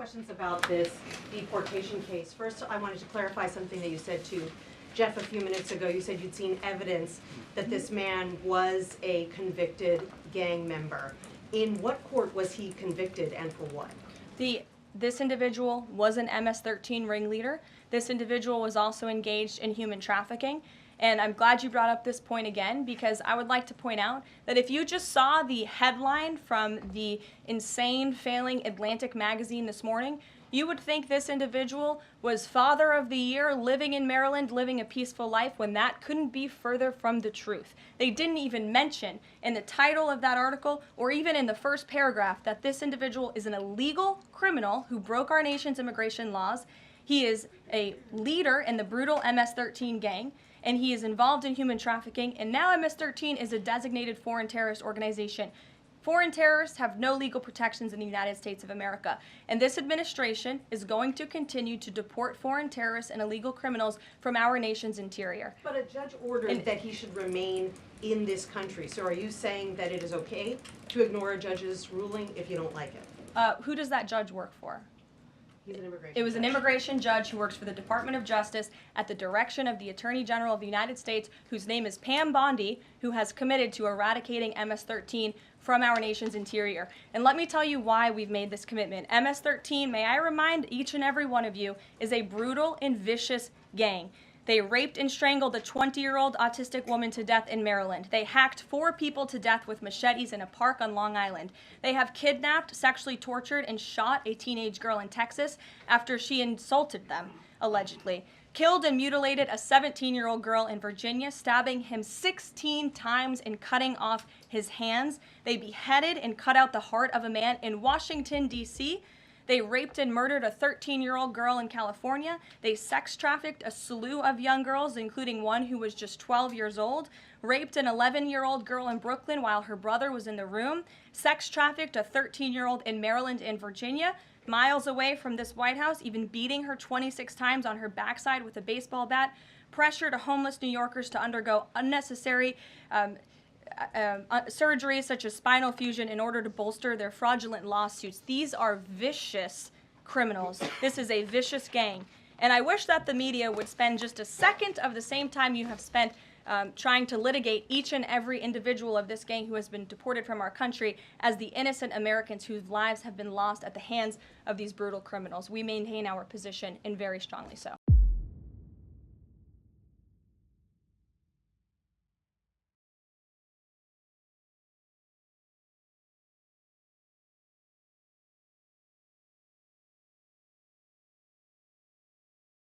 questions about this deportation case. First, I wanted to clarify something that you said to Jeff a few minutes ago. You said you'd seen evidence that this man was a convicted gang member. In what court was he convicted and for what? This individual was an MS-13 ringleader. This individual was also engaged in human trafficking. And I'm glad you brought up this point again, because I would like to point out that if you just saw the headline from the insane, failing Atlantic magazine this morning, you would think this individual was Father of the Year, living in Maryland, living a peaceful life, when that couldn't be further from the truth. They didn't even mention in the title of that article, or even in the first paragraph, that this individual is an illegal criminal who broke our nation's immigration laws. He is a leader in the brutal MS-13 gang, and he is involved in human trafficking, and now MS-13 is a designated foreign terrorist organization. Foreign terrorists have no legal protections in the United States of America, and this administration is going to continue to deport foreign terrorists and illegal criminals from our nation's interior. But a judge ordered that he should remain in this country. So are you saying that it is okay to ignore a judge's ruling if you don't like it? Who does that judge work for? He's an immigration It was judge. an immigration judge who works for the Department of Justice at the direction of the Attorney General of the United States, whose name is Pam Bondi, who has committed to eradicating MS-13 from our nation's interior. And let me tell you why we've made this commitment. MS-13, may I remind each and every one of you, is a brutal and vicious gang. They raped and strangled a 20-year-old autistic woman to death in Maryland. They hacked 4 people to death with machetes in a park on Long Island. They have kidnapped, sexually tortured, and shot a teenage girl in Texas after she insulted them, allegedly. Killed and mutilated a 17-year-old girl in Virginia, stabbing him 16 times and cutting off his hands. They beheaded and cut out the heart of a man in Washington, D.C. They raped and murdered a 13-year-old girl in California. They sex trafficked a slew of young girls, including one who was just 12 years old. Raped an 11-year-old girl in Brooklyn while her brother was in the room. Sex trafficked a 13-year-old in Maryland and Virginia, miles away from this White House, even beating her 26 times on her backside with a baseball bat. Pressured homeless New Yorkers to undergo unnecessary surgeries such as spinal fusion in order to bolster their fraudulent lawsuits. These are vicious criminals. This is a vicious gang. And I wish that the media would spend just a second of the same time you have spent trying to litigate each and every individual of this gang who has been deported from our country as the innocent Americans whose lives have been lost at the hands of these brutal criminals. We maintain our position, and very strongly so.